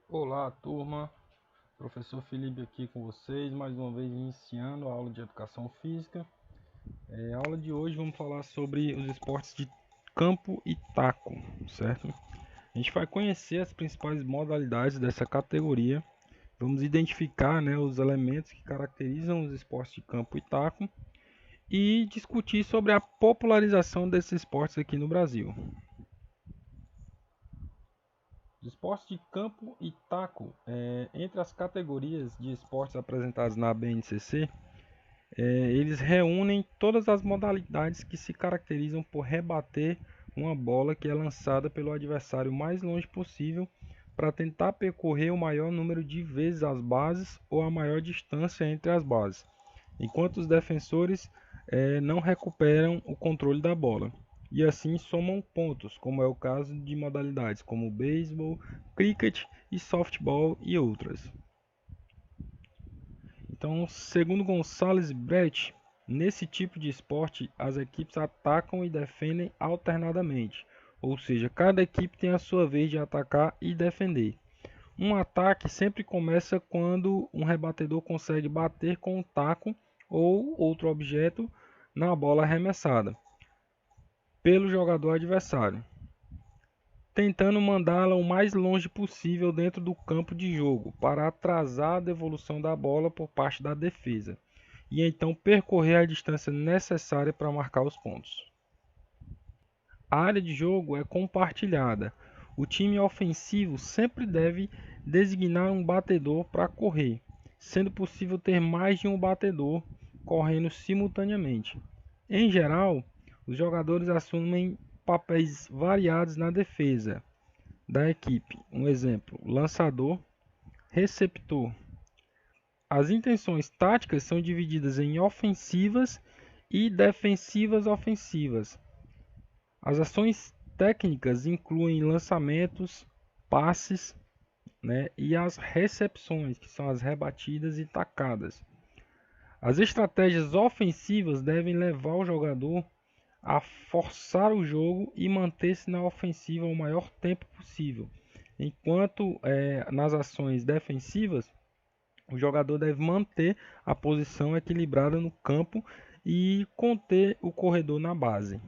Olá, turma. Professor Felipe aqui com vocês, mais uma vez iniciando a aula de Educação Física. A aula de hoje vamos falar sobre os esportes de campo e taco, certo? A gente vai conhecer as principais modalidades dessa categoria, vamos identificar, os elementos que caracterizam os esportes de campo e taco e discutir sobre a popularização desses esportes aqui no Brasil. Os esportes de campo e taco, entre as categorias de esportes apresentadas na BNCC, eles reúnem todas as modalidades que se caracterizam por rebater uma bola que é lançada pelo adversário o mais longe possível para tentar percorrer o maior número de vezes as bases ou a maior distância entre as bases, enquanto os defensores não recuperam o controle da bola. E assim somam pontos, como é o caso de modalidades como beisebol, cricket e softball e outras. Então, segundo Gonçalves Brett, nesse tipo de esporte as equipes atacam e defendem alternadamente, ou seja, cada equipe tem a sua vez de atacar e defender. Um ataque sempre começa quando um rebatedor consegue bater com um taco ou outro objeto na bola arremessada pelo jogador adversário, tentando mandá-la o mais longe possível dentro do campo de jogo para atrasar a devolução da bola por parte da defesa e então percorrer a distância necessária para marcar os pontos. A área de jogo é compartilhada. O time ofensivo sempre deve designar um batedor para correr, sendo possível ter mais de um batedor correndo simultaneamente. Em geral, os jogadores assumem papéis variados na defesa da equipe. Um exemplo: lançador, receptor. As intenções táticas são divididas em ofensivas e defensivas ofensivas. As ações técnicas incluem lançamentos, passes, e as recepções, que são as rebatidas e tacadas. As estratégias ofensivas devem levar o jogador a forçar o jogo e manter-se na ofensiva o maior tempo possível, enquanto nas ações defensivas o jogador deve manter a posição equilibrada no campo e conter o corredor na base.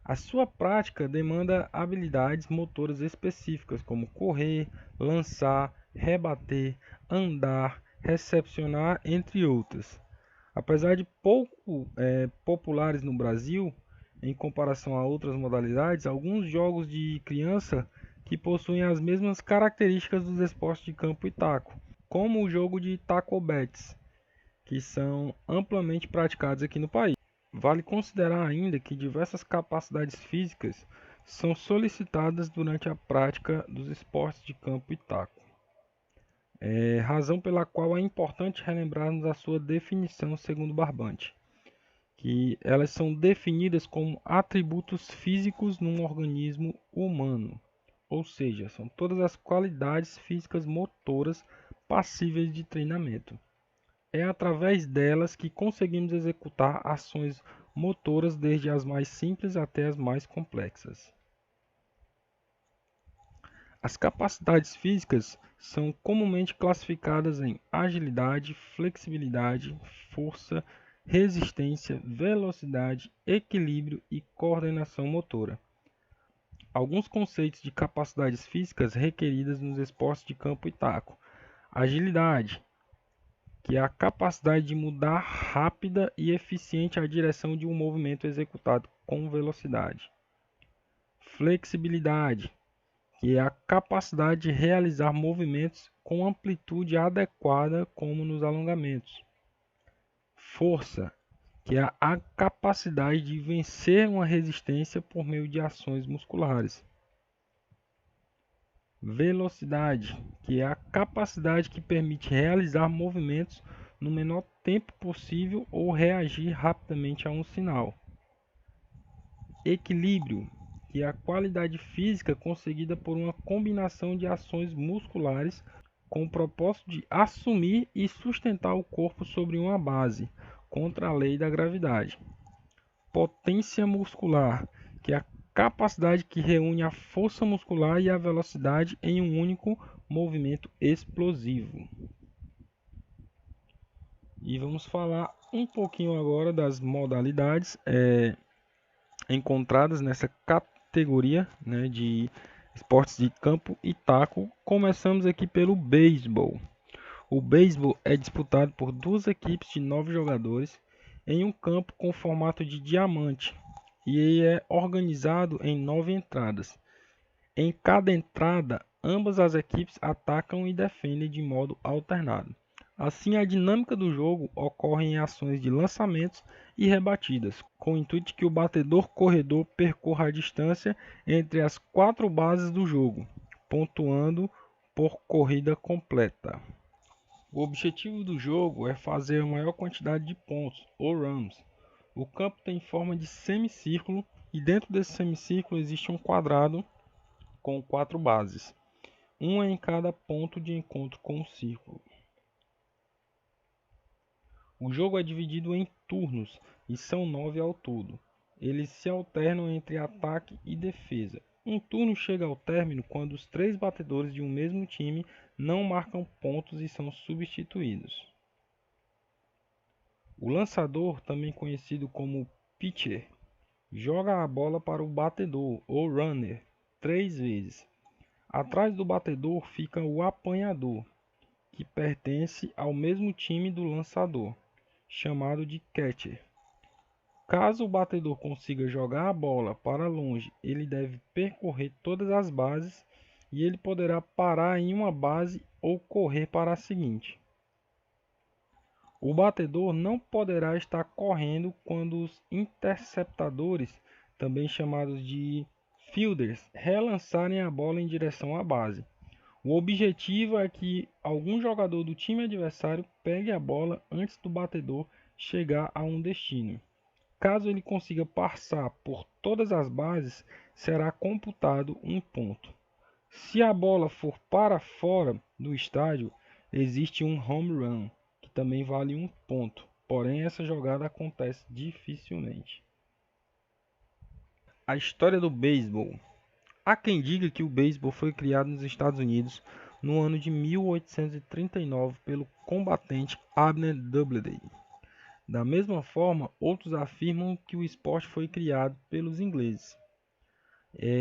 A sua prática demanda habilidades motoras específicas, como correr, lançar, rebater, andar, recepcionar, entre outras. Apesar de pouco populares no Brasil, em comparação a outras modalidades, alguns jogos de criança que possuem as mesmas características dos esportes de campo e taco, como o jogo de taco bets, que são amplamente praticados aqui no país. Vale considerar ainda que diversas capacidades físicas são solicitadas durante a prática dos esportes de campo e taco. Razão pela qual é importante relembrarmos a sua definição segundo Barbante, que elas são definidas como atributos físicos num organismo humano, ou seja, são todas as qualidades físicas motoras passíveis de treinamento. É através delas que conseguimos executar ações motoras desde as mais simples até as mais complexas. As capacidades físicas são comumente classificadas em agilidade, flexibilidade, força, resistência, velocidade, equilíbrio e coordenação motora. Alguns conceitos de capacidades físicas requeridas nos esportes de campo e taco: agilidade, que é a capacidade de mudar rápida e eficiente a direção de um movimento executado com velocidade. Flexibilidade, que é a capacidade de realizar movimentos com amplitude adequada, como nos alongamentos. Força, que é a capacidade de vencer uma resistência por meio de ações musculares. Velocidade, que é a capacidade que permite realizar movimentos no menor tempo possível ou reagir rapidamente a um sinal. Equilíbrio, que é a qualidade física conseguida por uma combinação de ações musculares com o propósito de assumir e sustentar o corpo sobre uma base, contra a lei da gravidade. Potência muscular, que é a capacidade que reúne a força muscular e a velocidade em um único movimento explosivo. E vamos falar um pouquinho agora das modalidades encontradas nessa categoria, né, de esportes de campo e taco. Começamos aqui pelo beisebol. O beisebol é disputado por duas equipes de 9 jogadores em um campo com formato de diamante e é organizado em 9 entradas. Em cada entrada, ambas as equipes atacam e defendem de modo alternado. Assim, a dinâmica do jogo ocorre em ações de lançamentos e rebatidas, com o intuito de que o batedor-corredor percorra a distância entre as 4 bases do jogo, pontuando por corrida completa. O objetivo do jogo é fazer a maior quantidade de pontos, ou runs. O campo tem forma de semicírculo e dentro desse semicírculo existe um quadrado com 4 bases, uma em cada ponto de encontro com o círculo. O jogo é dividido em turnos e são 9 ao todo. Eles se alternam entre ataque e defesa. Um turno chega ao término quando os 3 batedores de um mesmo time não marcam pontos e são substituídos. O lançador, também conhecido como pitcher, joga a bola para o batedor ou runner 3 vezes. Atrás do batedor fica o apanhador, que pertence ao mesmo time do lançador, chamado de catcher. Caso o batedor consiga jogar a bola para longe, ele deve percorrer todas as bases e ele poderá parar em uma base ou correr para a seguinte. O batedor não poderá estar correndo quando os interceptadores, também chamados de fielders, relançarem a bola em direção à base. O objetivo é que algum jogador do time adversário pegue a bola antes do batedor chegar a um destino. Caso ele consiga passar por todas as bases, será computado um ponto. Se a bola for para fora do estádio, existe um home run, que também vale um ponto. Porém, essa jogada acontece dificilmente. A história do beisebol. Há quem diga que o beisebol foi criado nos Estados Unidos no ano de 1839 pelo combatente Abner Doubleday. Da mesma forma, outros afirmam que o esporte foi criado pelos ingleses.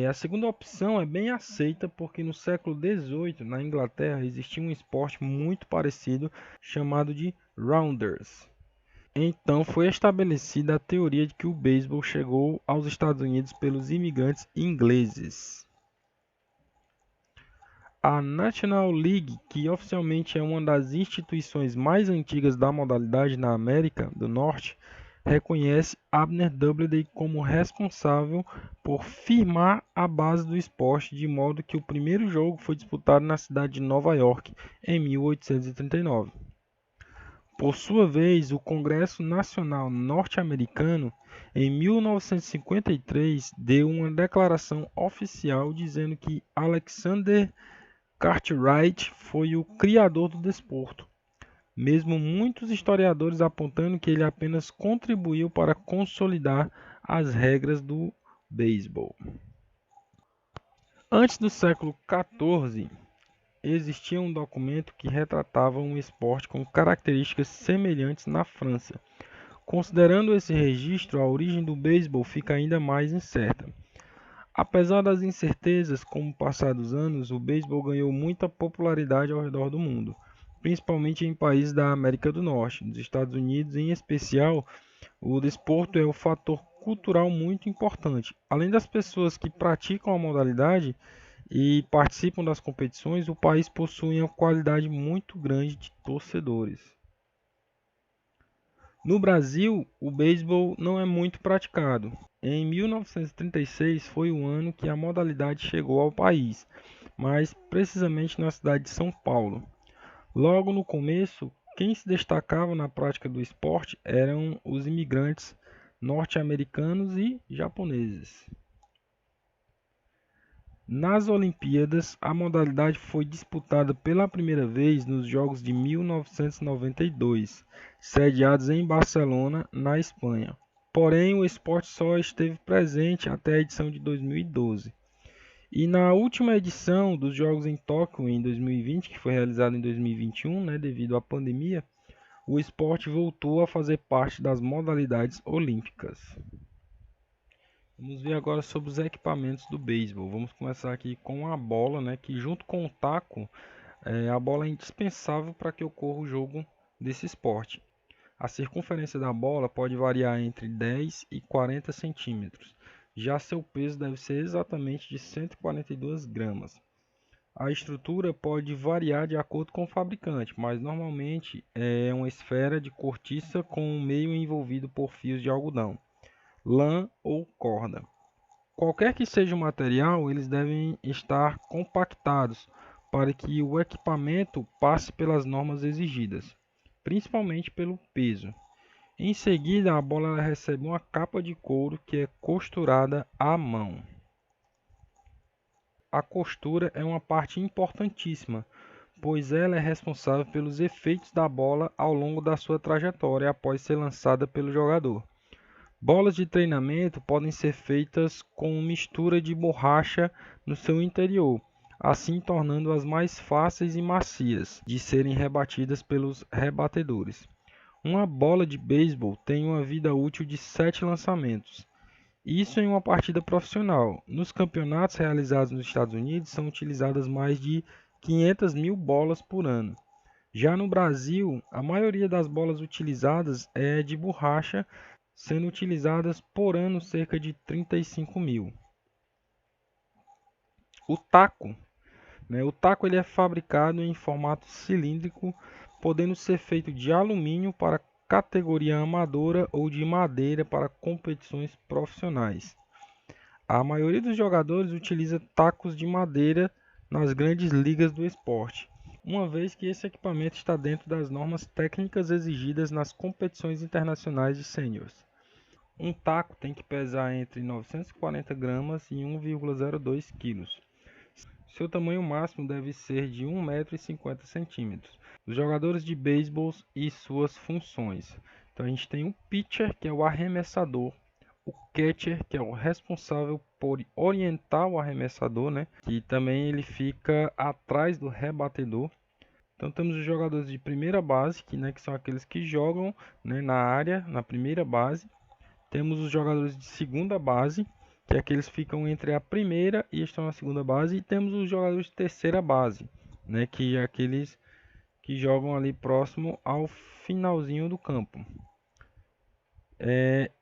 A segunda opção é bem aceita porque no século XVIII, na Inglaterra, existia um esporte muito parecido chamado de rounders. Então foi estabelecida a teoria de que o beisebol chegou aos Estados Unidos pelos imigrantes ingleses. A National League, que oficialmente é uma das instituições mais antigas da modalidade na América do Norte, reconhece Abner Doubleday como responsável por firmar a base do esporte, de modo que o primeiro jogo foi disputado na cidade de Nova York em 1839. Por sua vez, o Congresso Nacional Norte-Americano, em 1953, deu uma declaração oficial dizendo que Alexander Cartwright foi o criador do desporto, mesmo muitos historiadores apontando que ele apenas contribuiu para consolidar as regras do beisebol. Antes do século XIV, existia um documento que retratava um esporte com características semelhantes na França. Considerando esse registro, a origem do beisebol fica ainda mais incerta. Apesar das incertezas, com o passar dos anos, o beisebol ganhou muita popularidade ao redor do mundo, principalmente em países da América do Norte. Nos Estados Unidos, em especial, o desporto é um fator cultural muito importante. Além das pessoas que praticam a modalidade e participam das competições, o país possui uma qualidade muito grande de torcedores. No Brasil, o beisebol não é muito praticado. Em 1936 foi o ano que a modalidade chegou ao país, mais precisamente na cidade de São Paulo. Logo no começo, quem se destacava na prática do esporte eram os imigrantes norte-americanos e japoneses. Nas Olimpíadas, a modalidade foi disputada pela primeira vez nos Jogos de 1992, sediados em Barcelona, na Espanha. Porém, o esporte só esteve presente até a edição de 2012. E na última edição dos Jogos em Tóquio, em 2020, que foi realizada em 2021, né, devido à pandemia, o esporte voltou a fazer parte das modalidades olímpicas. Vamos ver agora sobre os equipamentos do beisebol. Vamos começar aqui com a bola, né, que junto com o taco, a bola é indispensável para que ocorra o jogo desse esporte. A circunferência da bola pode variar entre 10 e 40 centímetros. Já seu peso deve ser exatamente de 142 gramas. A estrutura pode variar de acordo com o fabricante, mas normalmente é uma esfera de cortiça com o meio envolvido por fios de algodão, lã ou corda. Qualquer que seja o material, eles devem estar compactados para que o equipamento passe pelas normas exigidas, principalmente pelo peso. Em seguida, a bola ela recebe uma capa de couro que é costurada à mão. A costura é uma parte importantíssima, pois ela é responsável pelos efeitos da bola ao longo da sua trajetória após ser lançada pelo jogador. Bolas de treinamento podem ser feitas com mistura de borracha no seu interior, assim tornando-as mais fáceis e macias de serem rebatidas pelos rebatedores. Uma bola de beisebol tem uma vida útil de 7 lançamentos. Isso em uma partida profissional. Nos campeonatos realizados nos Estados Unidos são utilizadas mais de 500 mil bolas por ano. Já no Brasil, a maioria das bolas utilizadas é de borracha, sendo utilizadas por ano cerca de 35 mil. O taco, o taco ele é fabricado em formato cilíndrico, podendo ser feito de alumínio para categoria amadora ou de madeira para competições profissionais. A maioria dos jogadores utiliza tacos de madeira nas grandes ligas do esporte, uma vez que esse equipamento está dentro das normas técnicas exigidas nas competições internacionais de sêniores. Um taco tem que pesar entre 940 gramas e 1,02 kg. Seu tamanho máximo deve ser de 1,50 m. Os jogadores de beisebol e suas funções. Então a gente tem o pitcher, que é o arremessador, o catcher, que é o responsável por orientar o arremessador, que também ele fica atrás do rebatedor. Então temos os jogadores de primeira base, que são aqueles que jogam, na área, na primeira base. Temos os jogadores de segunda base, que é aqueles que ficam entre a primeira e estão na segunda base. E temos os jogadores de terceira base, que é aqueles que jogam ali próximo ao finalzinho do campo.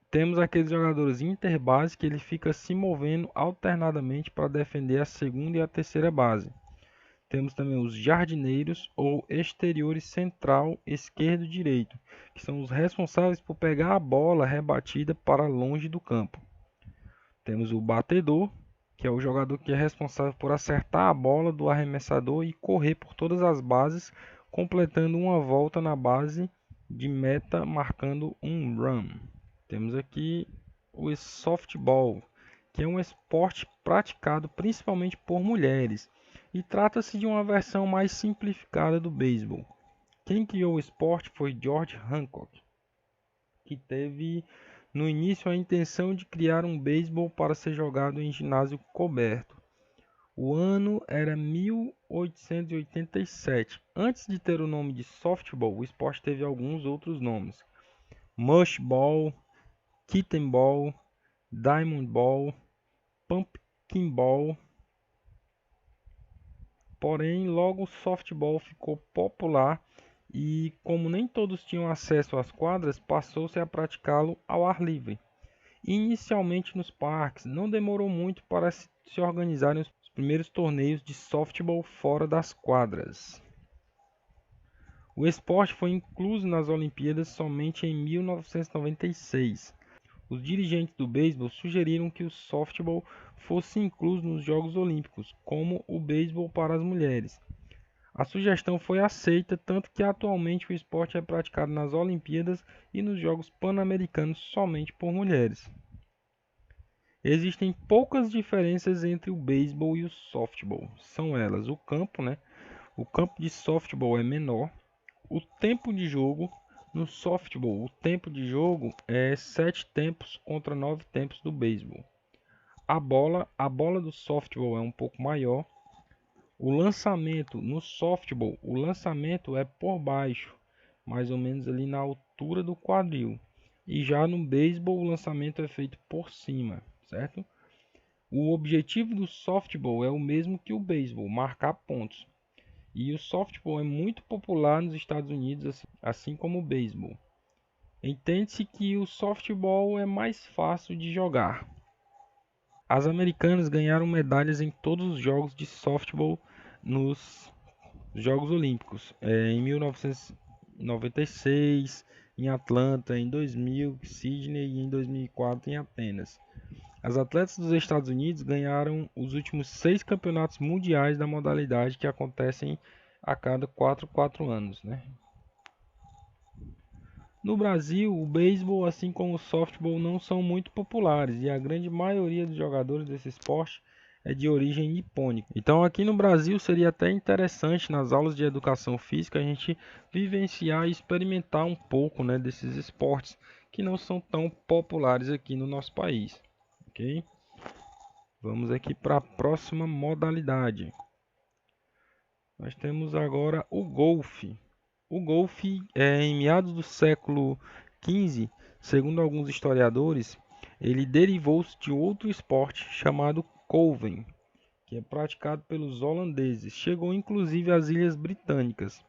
Temos aqueles jogadores interbase, que ele fica se movendo alternadamente para defender a segunda e a terceira base. Temos também os jardineiros ou exteriores central, esquerdo e direito, que são os responsáveis por pegar a bola rebatida para longe do campo. Temos o batedor, que é o jogador que é responsável por acertar a bola do arremessador e correr por todas as bases, completando uma volta na base de meta, marcando um run. Temos aqui o softball, que é um esporte praticado principalmente por mulheres, e trata-se de uma versão mais simplificada do beisebol. Quem criou o esporte foi George Hancock, que teve no início a intenção de criar um beisebol para ser jogado em ginásio coberto. O ano era 1887. Antes de ter o nome de softball, o esporte teve alguns outros nomes: mushball, kitten ball, diamond ball, pumpkin ball. Porém, logo o softball ficou popular e, como nem todos tinham acesso às quadras, passou-se a praticá-lo ao ar livre. Inicialmente nos parques, não demorou muito para se organizarem os primeiros torneios de softball fora das quadras. O esporte foi incluso nas Olimpíadas somente em 1996. Os dirigentes do beisebol sugeriram que o softball fosse incluso nos Jogos Olímpicos, como o beisebol para as mulheres. A sugestão foi aceita, tanto que atualmente o esporte é praticado nas Olimpíadas e nos Jogos Pan-Americanos somente por mulheres. Existem poucas diferenças entre o beisebol e o softball. São elas: o campo de softball é menor, o tempo de jogo, No softball, o tempo de jogo é 7 tempos contra 9 tempos do beisebol. A bola do softball é um pouco maior. O lançamento no softball, o lançamento é por baixo, mais ou menos ali na altura do quadril. E já no beisebol, o lançamento é feito por cima, certo? O objetivo do softball é o mesmo que o beisebol, marcar pontos. E o softball é muito popular nos Estados Unidos, assim como o beisebol. Entende-se que o softball é mais fácil de jogar. As americanas ganharam medalhas em todos os jogos de softball nos Jogos Olímpicos, em 1996, em Atlanta, em 2000, Sydney e em 2004 em Atenas. As atletas dos Estados Unidos ganharam os últimos 6 campeonatos mundiais da modalidade que acontecem a cada 4 anos, né? No Brasil, o beisebol, assim como o softball, não são muito populares e a grande maioria dos jogadores desse esporte é de origem nipônica. Então, aqui no Brasil, seria até interessante nas aulas de educação física a gente vivenciar e experimentar um pouco, né, desses esportes que não são tão populares aqui no nosso país, ok? Vamos aqui para a próxima modalidade. Nós temos agora o golfe. O golfe, em meados do século XV, segundo alguns historiadores, ele derivou-se de outro esporte chamado Couven, que é praticado pelos holandeses. Chegou inclusive às Ilhas Britânicas.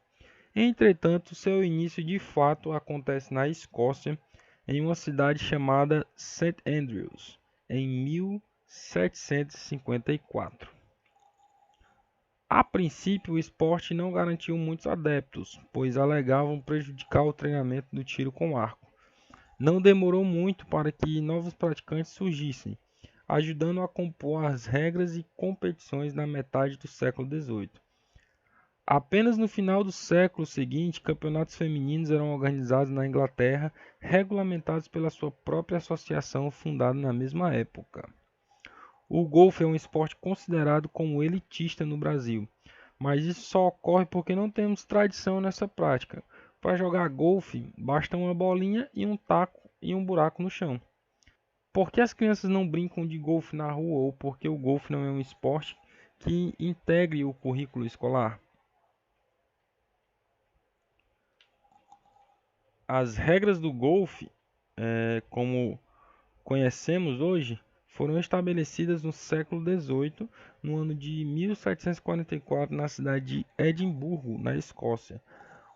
Entretanto, seu início de fato acontece na Escócia, em uma cidade chamada St Andrews, em 1754. A princípio, o esporte não garantiu muitos adeptos, pois alegavam prejudicar o treinamento do tiro com arco. Não demorou muito para que novos praticantes surgissem, ajudando a compor as regras e competições na metade do século XVIII. Apenas no final do século seguinte, campeonatos femininos eram organizados na Inglaterra, regulamentados pela sua própria associação fundada na mesma época. O golfe é um esporte considerado como elitista no Brasil, mas isso só ocorre porque não temos tradição nessa prática. Para jogar golfe, basta uma bolinha e um taco e um buraco no chão. Por que as crianças não brincam de golfe na rua ou porque o golfe não é um esporte que integre o currículo escolar? As regras do golfe, como conhecemos hoje, foram estabelecidas no século XVIII, no ano de 1744, na cidade de Edimburgo, na Escócia.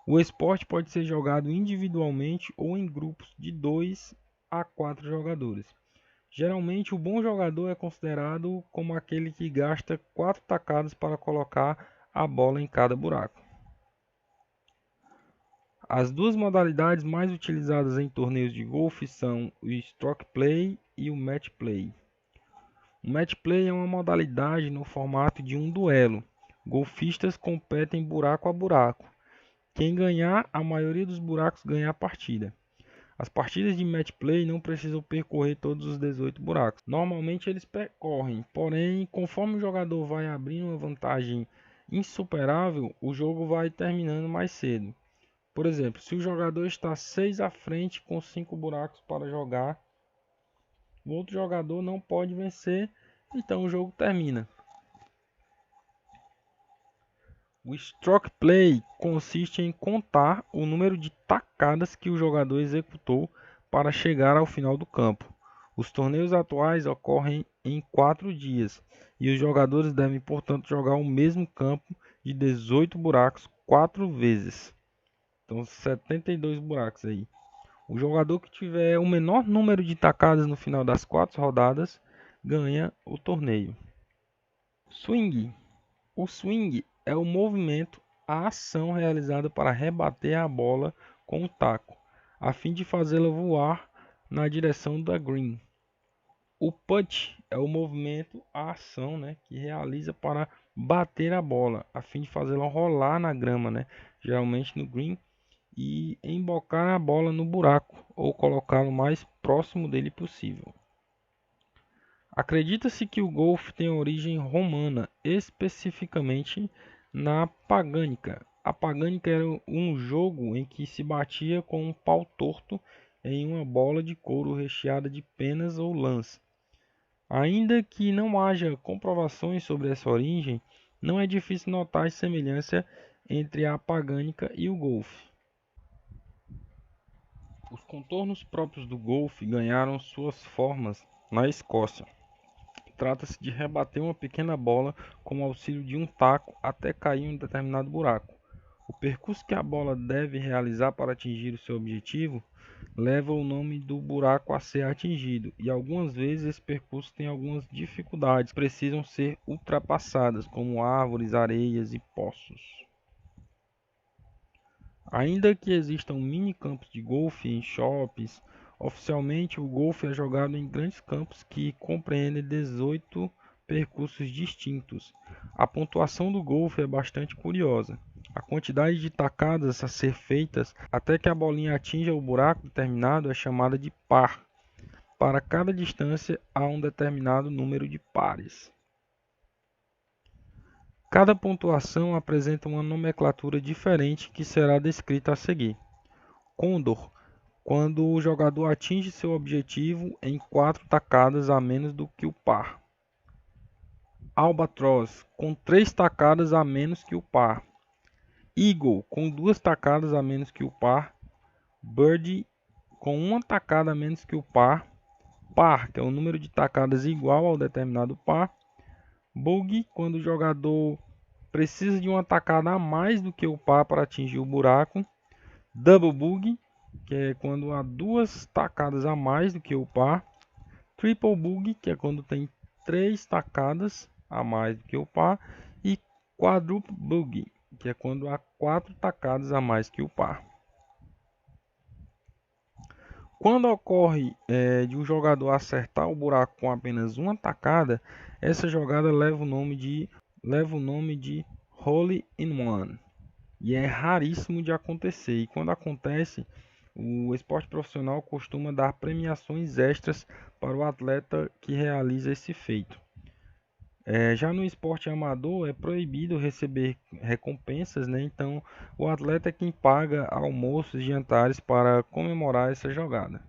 O esporte pode ser jogado individualmente ou em grupos de 2 a 4 jogadores. Geralmente, o bom jogador é considerado como aquele que gasta 4 tacadas para colocar a bola em cada buraco. As duas modalidades mais utilizadas em torneios de golfe são o stroke play e o match play. O match play é uma modalidade no formato de um duelo. Golfistas competem buraco a buraco. Quem ganhar a maioria dos buracos ganha a partida. As partidas de match play não precisam percorrer todos os 18 buracos. Normalmente eles percorrem, porém, conforme o jogador vai abrindo uma vantagem insuperável, o jogo vai terminando mais cedo. Por exemplo, se o jogador está 6 à frente com 5 buracos para jogar, o outro jogador não pode vencer, então o jogo termina. O stroke play consiste em contar o número de tacadas que o jogador executou para chegar ao final do campo. Os torneios atuais ocorrem em 4 dias e os jogadores devem, portanto, jogar o mesmo campo de 18 buracos 4 vezes. Então, 72 buracos aí. O jogador que tiver o menor número de tacadas no final das 4 rodadas ganha o torneio. Swing. O swing é o movimento, a ação realizada para rebater a bola com o taco, a fim de fazê-la voar na direção da green. O putt é o movimento, a ação, né, que realiza para bater a bola, a fim de fazê-la rolar na grama, né, geralmente no green, e embocar a bola no buraco ou colocá-lo mais próximo dele possível. Acredita-se que o golfe tem origem romana, especificamente na Pagânica, a pagânica era um jogo em que se batia com um pau torto em uma bola de couro recheada de penas ou lãs. Ainda que não haja comprovações sobre essa origem, não é difícil notar a semelhança entre a pagânica e o golfe. Os contornos próprios do golfe ganharam suas formas na Escócia. Trata-se de rebater uma pequena bola com o auxílio de um taco até cair em um determinado buraco. O percurso que a bola deve realizar para atingir o seu objetivo leva o nome do buraco a ser atingido, e algumas vezes esse percurso tem algumas dificuldades que precisam ser ultrapassadas, como árvores, areias e poços. Ainda que existam mini campos de golfe em shoppings, oficialmente o golfe é jogado em grandes campos que compreendem 18 percursos distintos. A pontuação do golfe é bastante curiosa. A quantidade de tacadas a ser feitas até que a bolinha atinja o buraco determinado é chamada de par. Para cada distância há um determinado número de pares. Cada pontuação apresenta uma nomenclatura diferente que será descrita a seguir. Condor, quando o jogador atinge seu objetivo em 4 tacadas a menos do que o par. Albatross, com 3 tacadas a menos que o par. Eagle, com 2 tacadas a menos que o par. Birdie, com 1 tacada a menos que o par. Par, que é o número de tacadas igual ao determinado par. Bogey, quando o jogador precisa de uma tacada a mais do que o par para atingir o buraco. Double Bogey, que é quando há 2 tacadas a mais do que o par. Triple Bogey, que é quando tem 3 tacadas a mais do que o par. E Quadruple Bogey, que é quando há 4 tacadas a mais que o par. Quando ocorre de um jogador acertar o buraco com apenas uma tacada, essa jogada leva o nome de Hole in One. E é raríssimo de acontecer. E quando acontece, o esporte profissional costuma dar premiações extras para o atleta que realiza esse feito. Já no esporte amador é proibido receber recompensas, né? Então o atleta é quem paga almoços e jantares para comemorar essa jogada.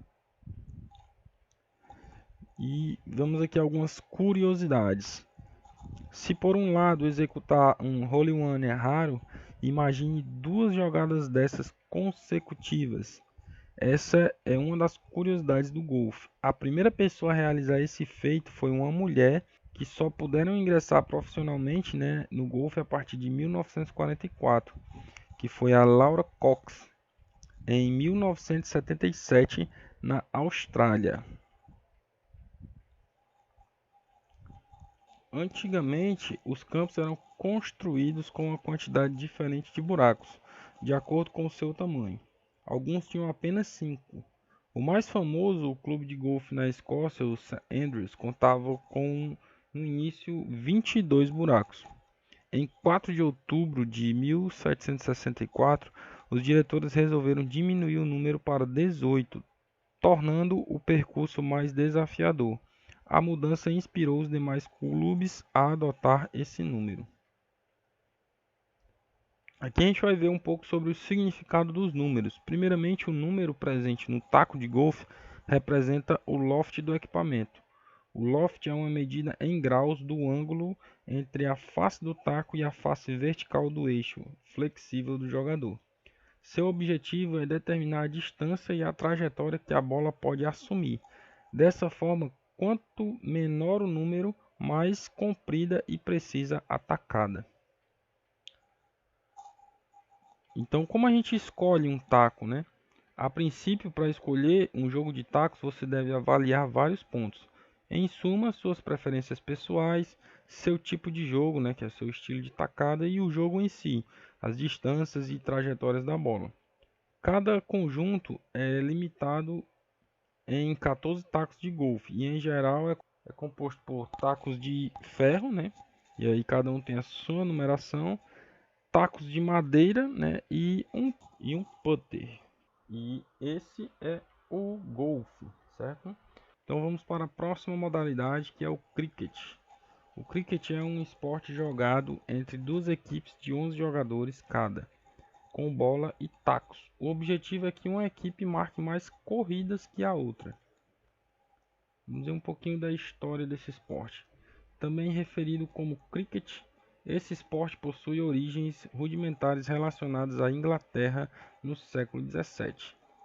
E vamos aqui a algumas curiosidades. Se por um lado executar um hole in one é raro, imagine 2 jogadas dessas consecutivas. Essa é uma das curiosidades do golfe. A primeira pessoa a realizar esse feito foi uma mulher que só puderam ingressar profissionalmente, né, no golfe a partir de 1944, que foi a Laura Cox, em 1977, na Austrália. Antigamente, os campos eram construídos com uma quantidade diferente de buracos, de acordo com o seu tamanho. Alguns tinham apenas 5. O mais famoso, o clube de golfe na Escócia, o St Andrews, contava com, no início, 22 buracos. Em 4 de outubro de 1764, os diretores resolveram diminuir o número para 18, tornando o percurso mais desafiador. A mudança inspirou os demais clubes a adotar esse número. Aqui a gente vai ver um pouco sobre o significado dos números. Primeiramente, o número presente no taco de golfe representa o loft do equipamento. O loft é uma medida em graus do ângulo entre a face do taco e a face vertical do eixo flexível do jogador. Seu objetivo é determinar a distância e a trajetória que a bola pode assumir. Dessa forma, quanto menor o número, mais comprida e precisa a tacada. Então, como a gente escolhe um taco, né? A princípio, para escolher um jogo de tacos, você deve avaliar vários pontos. Em suma, suas preferências pessoais, seu tipo de jogo, né, que é seu estilo de tacada, e o jogo em si, as distâncias e trajetórias da bola. Cada conjunto é limitado em 14 tacos de golfe e em geral é composto por tacos de ferro, né? E aí cada um tem a sua numeração, tacos de madeira, né? E um putter. E esse é o golfe, certo? Então vamos para a próxima modalidade, que é o cricket. O cricket é um esporte jogado entre duas equipes de 11 jogadores cada. com bola e tacos. O objetivo é que uma equipe marque mais corridas que a outra. Vamos ver um pouquinho da história desse esporte. Também referido como cricket, esse esporte possui origens rudimentares relacionadas à Inglaterra no século XVII,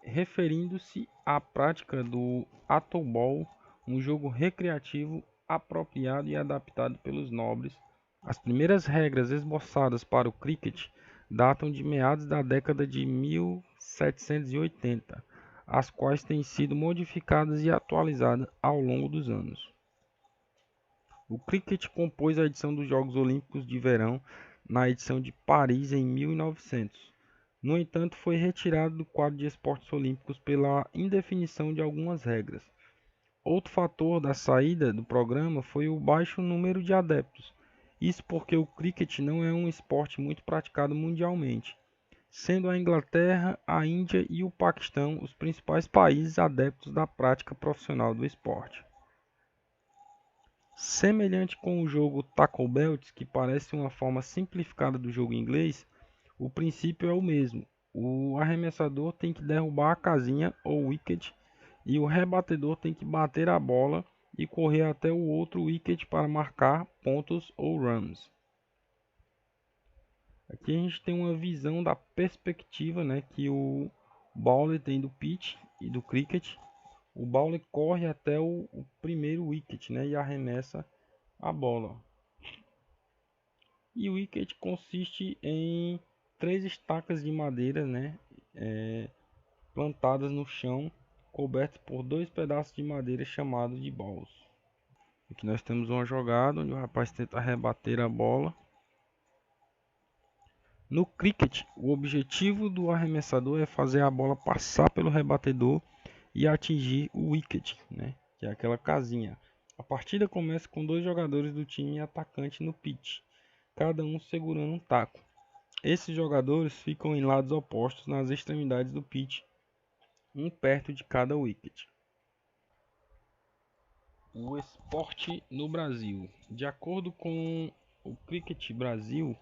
referindo-se à prática do atolball, um jogo recreativo apropriado e adaptado pelos nobres. As primeiras regras esboçadas para o cricket datam de meados da década de 1780, as quais têm sido modificadas e atualizadas ao longo dos anos. O cricket compôs a edição dos Jogos Olímpicos de Verão na edição de Paris em 1900. No entanto, foi retirado do quadro de esportes olímpicos pela indefinição de algumas regras. Outro fator da saída do programa foi o baixo número de adeptos. Isso porque o cricket não é um esporte muito praticado mundialmente, sendo a Inglaterra, a Índia e o Paquistão os principais países adeptos da prática profissional do esporte. Semelhante com o jogo Tackle Belt, que parece uma forma simplificada do jogo inglês, o princípio é o mesmo. O arremessador tem que derrubar a casinha ou wicket e o rebatedor tem que bater a bola e correr até o outro wicket para marcar pontos ou runs. Aqui a gente tem uma visão da perspectiva, né, que o bowler tem do pitch e do cricket. O bowler corre até o primeiro wicket, né, e arremessa a bola. E o wicket consiste em 3 estacas de madeira, né, plantadas no chão, cobertas por 2 pedaços de madeira chamados de balls. Aqui nós temos uma jogada onde o rapaz tenta rebater a bola. No cricket, o objetivo do arremessador é fazer a bola passar pelo rebatedor e atingir o wicket, né, que é aquela casinha. A partida começa com 2 jogadores do time atacante no pitch, cada um segurando um taco. Esses jogadores ficam em lados opostos nas extremidades do pitch, um perto de cada wicket. O esporte no Brasil. De acordo com o Cricket Brasil,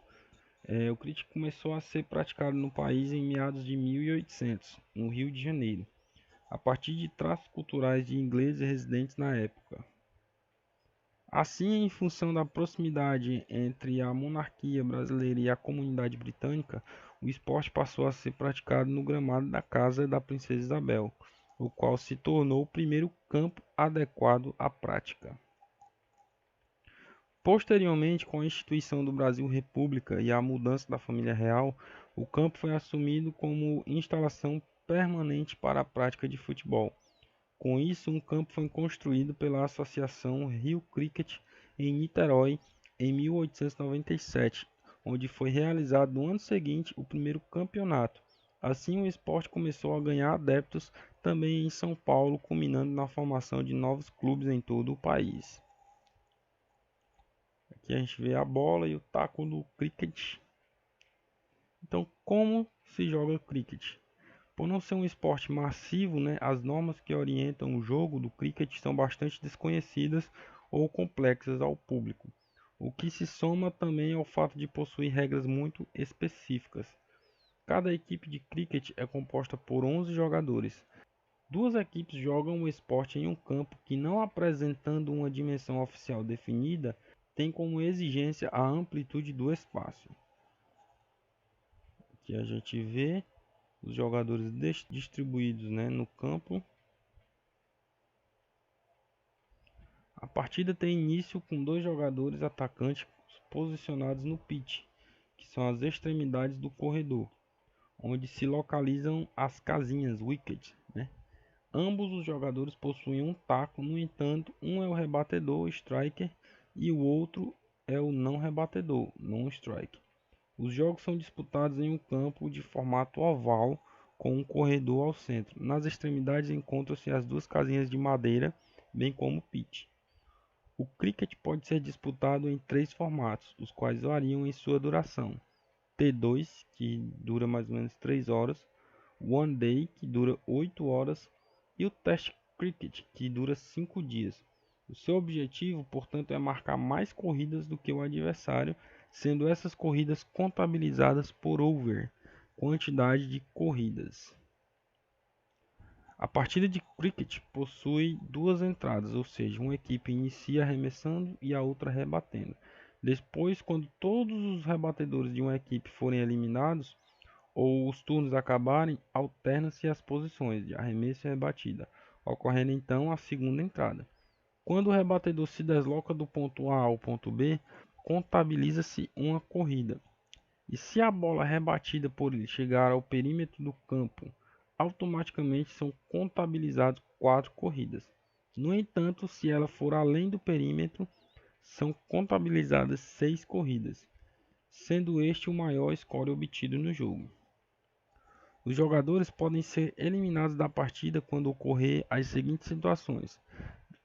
o cricket começou a ser praticado no país em meados de 1800, no Rio de Janeiro, a partir de traços culturais de ingleses residentes na época. Assim, em função da proximidade entre a monarquia brasileira e a comunidade britânica, o esporte passou a ser praticado no gramado da Casa da Princesa Isabel, o qual se tornou o primeiro campo adequado à prática. Posteriormente, com a instituição do Brasil República e a mudança da família real, o campo foi assumido como instalação permanente para a prática de futebol. Com isso, um campo foi construído pela Associação Rio Cricket em Niterói em 1897, onde foi realizado no ano seguinte o primeiro campeonato. Assim, o esporte começou a ganhar adeptos também em São Paulo, culminando na formação de novos clubes em todo o país. Aqui a gente vê a bola e o taco do cricket. Então, como se joga cricket? Por não ser um esporte massivo, né, as normas que orientam o jogo do cricket são bastante desconhecidas ou complexas ao público, o que se soma também ao fato de possuir regras muito específicas. Cada equipe de cricket é composta por 11 jogadores. 2 equipes jogam o esporte em um campo que, não apresentando uma dimensão oficial definida, tem como exigência a amplitude do espaço. Aqui a gente vê os jogadores distribuídos, né, no campo. A partida tem início com 2 jogadores atacantes posicionados no pitch, que são as extremidades do corredor, onde se localizam as casinhas, wickets, né? Ambos os jogadores possuem um taco, no entanto, um é o rebatedor, striker, e o outro é o não rebatedor, non-strike. Os jogos são disputados em um campo de formato oval, com um corredor ao centro. Nas extremidades encontram-se as 2 casinhas de madeira, bem como o pitch. O cricket pode ser disputado em 3 formatos, os quais variam em sua duração. T2, que dura mais ou menos 3 horas, One Day, que dura 8 horas, e o Test Cricket, que dura 5 dias. O seu objetivo, portanto, é marcar mais corridas do que o adversário, sendo essas corridas contabilizadas por over. quantidade de corridas. A partida de cricket possui duas entradas, ou seja, uma equipe inicia arremessando e a outra rebatendo. Depois, quando todos os rebatedores de uma equipe forem eliminados ou os turnos acabarem, alternam-se as posições de arremesso e rebatida, ocorrendo então a segunda entrada. Quando o rebatedor se desloca do ponto A ao ponto B, contabiliza-se uma corrida. E se a bola rebatida por ele chegar ao perímetro do campo, automaticamente são contabilizadas 4 corridas. No entanto, se ela for além do perímetro, são contabilizadas 6 corridas, sendo este o maior score obtido no jogo. Os jogadores podem ser eliminados da partida quando ocorrer as seguintes situações: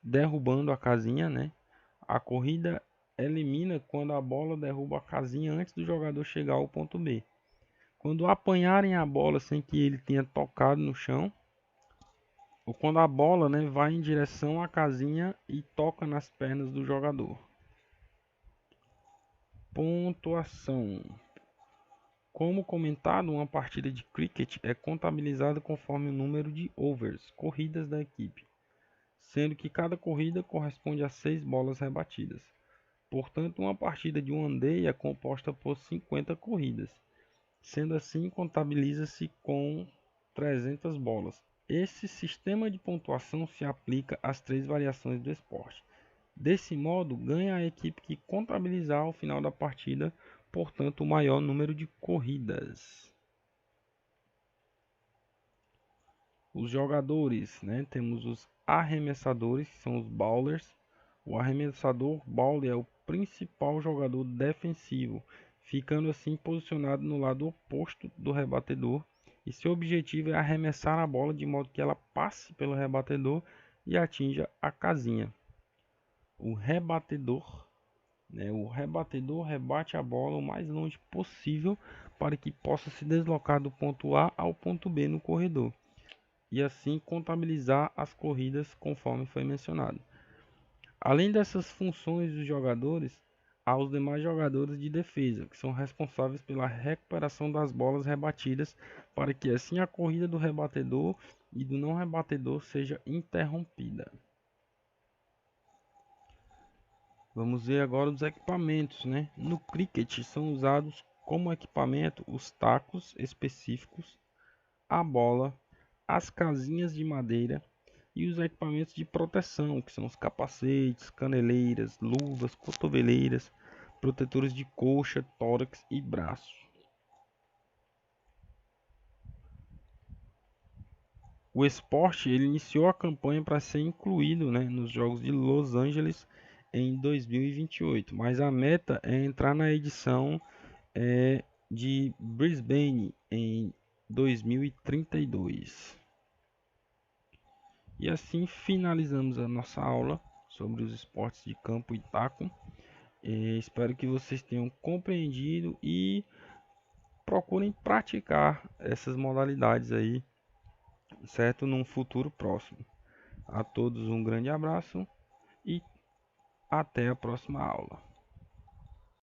derrubando a casinha, né? A corrida elimina quando a bola derruba a casinha antes do jogador chegar ao ponto B. Quando apanharem a bola sem que ele tenha tocado no chão, ou quando a bola, né, vai em direção à casinha e toca nas pernas do jogador. Pontuação. Como comentado, uma partida de cricket é contabilizada conforme o número de overs, corridas da equipe, sendo que cada corrida corresponde a 6 bolas rebatidas. Portanto, uma partida de one day é composta por 50 corridas. Sendo assim, contabiliza-se com 300 bolas. Esse sistema de pontuação se aplica às 3 variações do esporte. Desse modo, ganha a equipe que contabilizar ao final da partida, portanto, o maior número de corridas. Os jogadores, né? Temos os arremessadores, que são os bowlers. O arremessador bowler é o principal jogador defensivo, ficando assim posicionado no lado oposto do rebatedor, e seu objetivo é arremessar a bola de modo que ela passe pelo rebatedor e atinja a casinha. O rebatedor rebate a bola o mais longe possível para que possa se deslocar do ponto A ao ponto B no corredor e assim contabilizar as corridas conforme foi mencionado. Além dessas funções dos jogadores, há os demais jogadores de defesa, que são responsáveis pela recuperação das bolas rebatidas, para que assim a corrida do rebatedor e do não rebatedor seja interrompida. Vamos ver agora os equipamentos, né? No cricket são usados como equipamento os tacos específicos, a bola, as casinhas de madeira e os equipamentos de proteção, que são os capacetes, caneleiras, luvas, cotoveleiras, protetores de coxa, tórax e braço. O esporte ele iniciou a campanha para ser incluído, né, nos Jogos de Los Angeles em 2028, mas a meta é entrar na edição de Brisbane em 2032. E assim finalizamos a nossa aula sobre os esportes de campo e taco. Espero que vocês tenham compreendido e procurem praticar essas modalidades aí, certo? Num futuro próximo. A todos um grande abraço e até a próxima aula.